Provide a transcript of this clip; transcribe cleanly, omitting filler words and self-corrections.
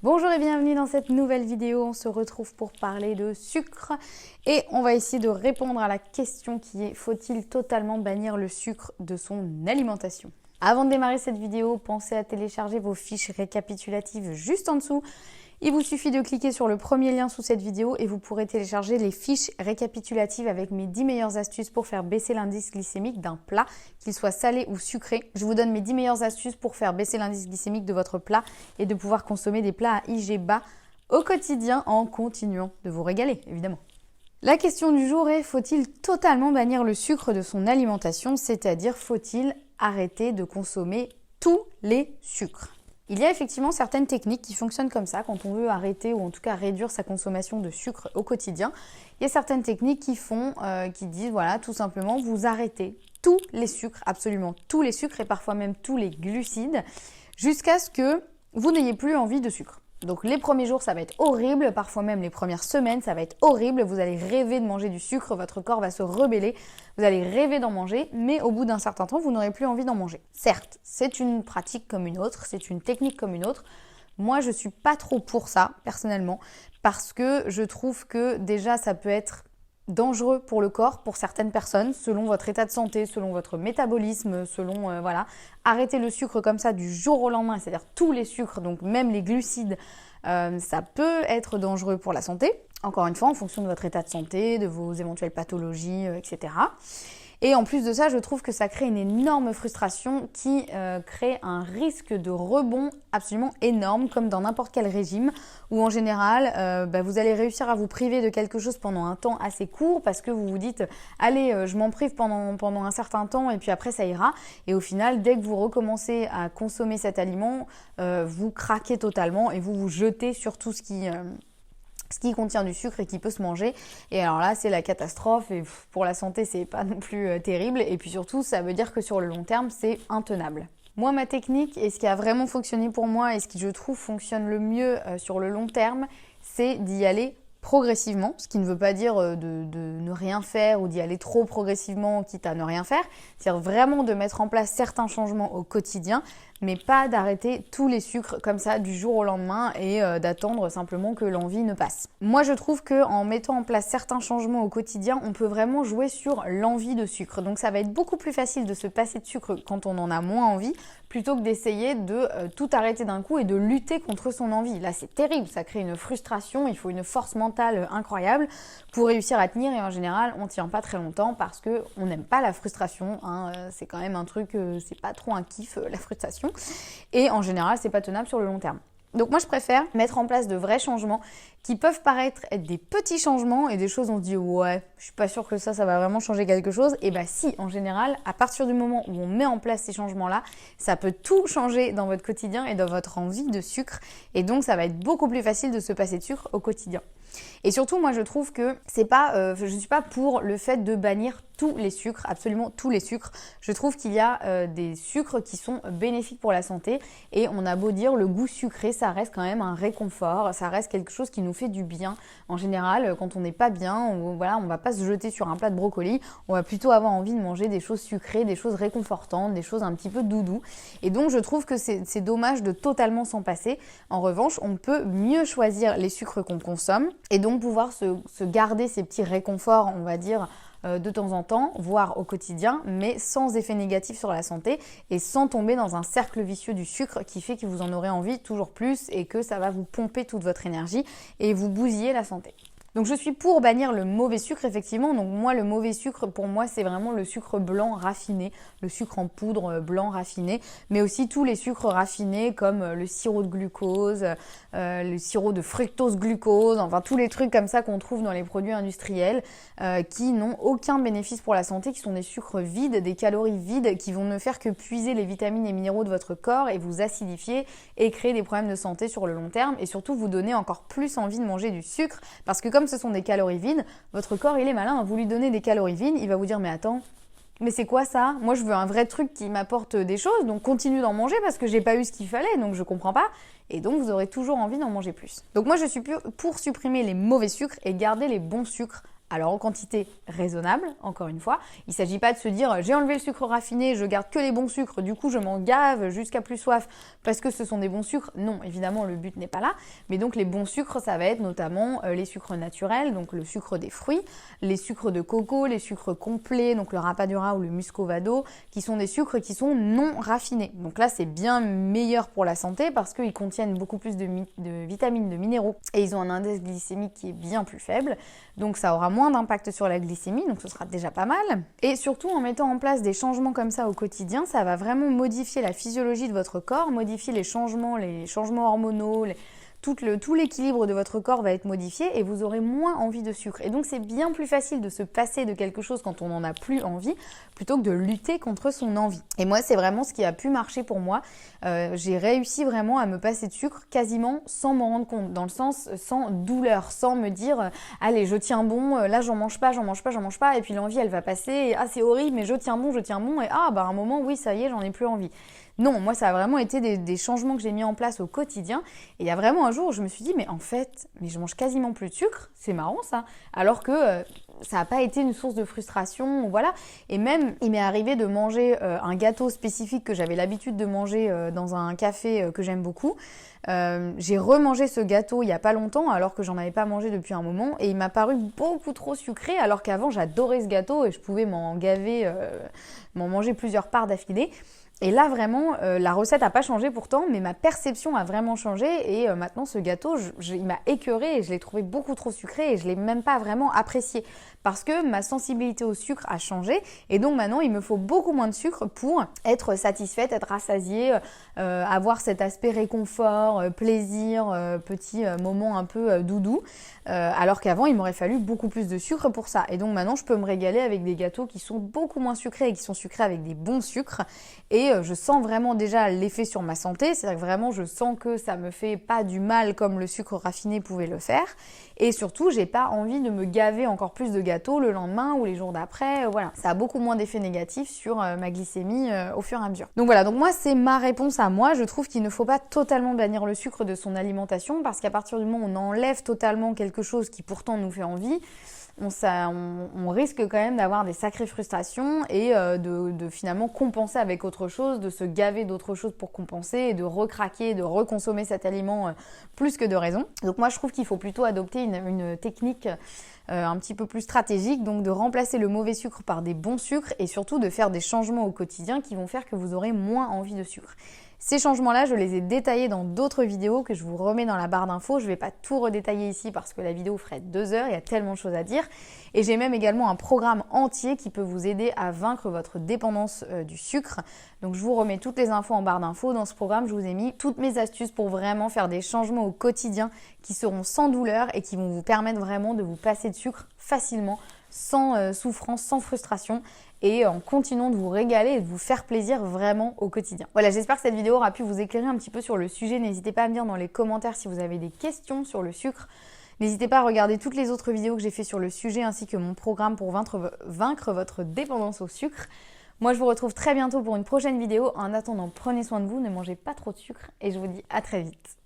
Bonjour et bienvenue dans cette nouvelle vidéo. On se retrouve pour parler de sucre et on va essayer de répondre à la question qui est: faut-il totalement bannir le sucre de son alimentation? Avant de démarrer cette vidéo, pensez à télécharger vos fiches récapitulatives juste en dessous. Il vous suffit de cliquer sur le premier lien sous cette vidéo et vous pourrez télécharger les fiches récapitulatives avec mes 10 meilleures astuces pour faire baisser l'indice glycémique d'un plat, qu'il soit salé ou sucré. Je vous donne mes 10 meilleures astuces pour faire baisser l'indice glycémique de votre plat et de pouvoir consommer des plats à IG bas au quotidien en continuant de vous régaler, évidemment. La question du jour est: faut-il totalement bannir le sucre de son alimentation, c'est-à-dire faut-il arrêter de consommer tous les sucres? Il y a effectivement certaines techniques qui fonctionnent comme ça quand on veut arrêter ou en tout cas réduire sa consommation de sucre au quotidien. Il y a certaines techniques qui disent voilà, tout simplement, vous arrêtez tous les sucres, absolument tous les sucres et parfois même tous les glucides jusqu'à ce que vous n'ayez plus envie de sucre. Donc les premiers jours, ça va être horrible, parfois même les premières semaines, ça va être horrible. Vous allez rêver de manger du sucre, votre corps va se rebeller, vous allez rêver d'en manger, mais au bout d'un certain temps, vous n'aurez plus envie d'en manger. Certes, c'est une pratique comme une autre, c'est une technique comme une autre. Moi, je ne suis pas trop pour ça, personnellement, parce que je trouve que déjà, ça peut être dangereux pour le corps, pour certaines personnes, selon votre état de santé, selon votre métabolisme, selon, voilà. Arrêter le sucre comme ça du jour au lendemain, c'est-à-dire tous les sucres, donc même les glucides, ça peut être dangereux pour la santé. Encore une fois, en fonction de votre état de santé, de vos éventuelles pathologies, etc. Et en plus de ça, je trouve que ça crée une énorme frustration qui crée un risque de rebond absolument énorme, comme dans n'importe quel régime, où en général, vous allez réussir à vous priver de quelque chose pendant un temps assez court, parce que vous vous dites « Allez, je m'en prive pendant un certain temps, et puis après ça ira ». Et au final, dès que vous recommencez à consommer cet aliment, vous craquez totalement et vous vous jetez sur tout ce qui contient du sucre et qui peut se manger. Et alors là, c'est la catastrophe et pour la santé, c'est pas non plus terrible. Et puis surtout, ça veut dire que sur le long terme, c'est intenable. Moi, ma technique et ce qui a vraiment fonctionné pour moi et ce qui, je trouve, fonctionne le mieux sur le long terme, c'est d'y aller progressivement, ce qui ne veut pas dire de ne rien faire ou d'y aller trop progressivement, quitte à ne rien faire. C'est-à-dire vraiment de mettre en place certains changements au quotidien, mais pas d'arrêter tous les sucres comme ça du jour au lendemain et d'attendre simplement que l'envie ne passe. Moi, je trouve qu'en mettant en place certains changements au quotidien, on peut vraiment jouer sur l'envie de sucre. Donc ça va être beaucoup plus facile de se passer de sucre quand on en a moins envie, plutôt que d'essayer de tout arrêter d'un coup et de lutter contre son envie. Là, c'est terrible, ça crée une frustration, il faut une force mentale incroyable pour réussir à tenir et en général, on ne tient pas très longtemps parce qu'on n'aime pas la frustration. C'est quand même un truc, c'est pas trop un kiff, la frustration. Et en général, c'est pas tenable sur le long terme. Donc moi, je préfère mettre en place de vrais changements qui peuvent paraître être des petits changements et des choses où on se dit « ouais, je suis pas sûre que ça va vraiment changer quelque chose ». Et bah si, en général, à partir du moment où on met en place ces changements-là, ça peut tout changer dans votre quotidien et dans votre envie de sucre. Et donc, ça va être beaucoup plus facile de se passer de sucre au quotidien. Et surtout, moi, je trouve que je suis pas pour le fait de bannir tous les sucres, absolument tous les sucres. Je trouve qu'il y a des sucres qui sont bénéfiques pour la santé et on a beau dire le goût sucré, ça reste quand même un réconfort, ça reste quelque chose qui nous fait du bien. En général, quand on n'est pas bien, on va pas se jeter sur un plat de brocoli, on va plutôt avoir envie de manger des choses sucrées, des choses réconfortantes, des choses un petit peu doudou. Et donc, je trouve que c'est dommage de totalement s'en passer. En revanche, on peut mieux choisir les sucres qu'on consomme et donc pouvoir se garder ces petits réconforts, on va dire, de temps en temps, voire au quotidien, mais sans effet négatif sur la santé et sans tomber dans un cercle vicieux du sucre qui fait que vous en aurez envie toujours plus et que ça va vous pomper toute votre énergie et vous bousiller la santé. Donc je suis pour bannir le mauvais sucre, effectivement. Donc moi, le mauvais sucre, pour moi, c'est vraiment le sucre blanc raffiné, le sucre en poudre blanc raffiné, mais aussi tous les sucres raffinés comme le sirop de glucose, le sirop de fructose glucose, enfin tous les trucs comme ça qu'on trouve dans les produits industriels qui n'ont aucun bénéfice pour la santé, qui sont des sucres vides, des calories vides, qui vont ne faire que puiser les vitamines et minéraux de votre corps et vous acidifier et créer des problèmes de santé sur le long terme et surtout vous donner encore plus envie de manger du sucre parce que comme ce sont des calories vides, votre corps il est malin, vous lui donnez des calories vides, il va vous dire mais attends, mais c'est quoi ça? Moi je veux un vrai truc qui m'apporte des choses, donc continue d'en manger parce que j'ai pas eu ce qu'il fallait, donc je comprends pas. Et donc vous aurez toujours envie d'en manger plus. Donc moi je suis pour supprimer les mauvais sucres et garder les bons sucres Alors en quantité raisonnable, encore une fois. Il ne s'agit pas de se dire j'ai enlevé le sucre raffiné, je garde que les bons sucres, du coup je m'en gave jusqu'à plus soif parce que ce sont des bons sucres. Non, évidemment le but n'est pas là. Mais donc les bons sucres, ça va être notamment les sucres naturels, donc le sucre des fruits, les sucres de coco, les sucres complets, donc le rapadura ou le muscovado, qui sont des sucres qui sont non raffinés. Donc là c'est bien meilleur pour la santé parce qu'ils contiennent beaucoup plus de vitamines, de minéraux et ils ont un index glycémique qui est bien plus faible. Donc ça aura moins d'impact sur la glycémie, donc ce sera déjà pas mal. Et surtout en mettant en place des changements comme ça au quotidien, ça va vraiment modifier la physiologie de votre corps, modifier les changements hormonaux, tout l'équilibre de votre corps va être modifié et vous aurez moins envie de sucre. Et donc c'est bien plus facile de se passer de quelque chose quand on n'en a plus envie, plutôt que de lutter contre son envie. Et moi c'est vraiment ce qui a pu marcher pour moi. J'ai réussi vraiment à me passer de sucre quasiment sans m'en rendre compte, dans le sens sans douleur, sans me dire allez je tiens bon, là j'en mange pas, et puis l'envie elle va passer, et ah c'est horrible mais je tiens bon, et à un moment oui ça y est j'en ai plus envie. Non, moi ça a vraiment été des changements que j'ai mis en place au quotidien. Et il y a vraiment un jour où je me suis dit, mais en fait, je mange quasiment plus de sucre, c'est marrant ça. Alors que ça n'a pas été une source de frustration, voilà. Et même, il m'est arrivé de manger un gâteau spécifique que j'avais l'habitude de manger dans un café que j'aime beaucoup. J'ai remangé ce gâteau il n'y a pas longtemps alors que j'en avais pas mangé depuis un moment et il m'a paru beaucoup trop sucré alors qu'avant j'adorais ce gâteau et je pouvais m'en gaver, m'en manger plusieurs parts d'affilée. Et là, vraiment, la recette n'a pas changé pourtant, mais ma perception a vraiment changé. Et maintenant, ce gâteau, il m'a écœuré et je l'ai trouvé beaucoup trop sucré et je ne l'ai même pas vraiment apprécié. Parce que ma sensibilité au sucre a changé. Et donc maintenant, il me faut beaucoup moins de sucre pour être satisfaite, être rassasiée, avoir cet aspect réconfort, plaisir, petit moment un peu doudou. Alors qu'avant, il m'aurait fallu beaucoup plus de sucre pour ça. Et donc maintenant, je peux me régaler avec des gâteaux qui sont beaucoup moins sucrés et qui sont sucrés avec des bons sucres. Et je sens vraiment déjà l'effet sur ma santé. C'est-à-dire que vraiment, je sens que ça me fait pas du mal comme le sucre raffiné pouvait le faire. Et surtout, j'ai pas envie de me gaver encore plus de gâteaux le lendemain ou les jours d'après. Voilà, ça a beaucoup moins d'effets négatifs sur ma glycémie au fur et à mesure. Donc voilà, donc moi, c'est ma réponse à moi. Je trouve qu'il ne faut pas totalement bannir le sucre de son alimentation parce qu'à partir du moment où on enlève totalement quelque chose qui pourtant nous fait envie, on risque quand même d'avoir des sacrées frustrations et de finalement compenser avec autre chose, de se gaver d'autre chose pour compenser et de recraquer, de reconsommer cet aliment plus que de raison. Donc moi je trouve qu'il faut plutôt adopter une technique un petit peu plus stratégique, donc de remplacer le mauvais sucre par des bons sucres et surtout de faire des changements au quotidien qui vont faire que vous aurez moins envie de sucre. Ces changements-là, je les ai détaillés dans d'autres vidéos que je vous remets dans la barre d'infos. Je ne vais pas tout redétailler ici parce que la vidéo ferait 2 heures, il y a tellement de choses à dire. Et j'ai même également un programme entier qui peut vous aider à vaincre votre dépendance du sucre. Donc je vous remets toutes les infos en barre d'infos. Dans ce programme, je vous ai mis toutes mes astuces pour vraiment faire des changements au quotidien qui seront sans douleur et qui vont vous permettre vraiment de vous passer de sucre facilement, sans souffrance, sans frustration et en continuant de vous régaler et de vous faire plaisir vraiment au quotidien. Voilà, j'espère que cette vidéo aura pu vous éclairer un petit peu sur le sujet. N'hésitez pas à me dire dans les commentaires si vous avez des questions sur le sucre. N'hésitez pas à regarder toutes les autres vidéos que j'ai fait sur le sujet ainsi que mon programme pour vaincre votre dépendance au sucre. Moi, je vous retrouve très bientôt pour une prochaine vidéo. En attendant, prenez soin de vous, ne mangez pas trop de sucre et je vous dis à très vite.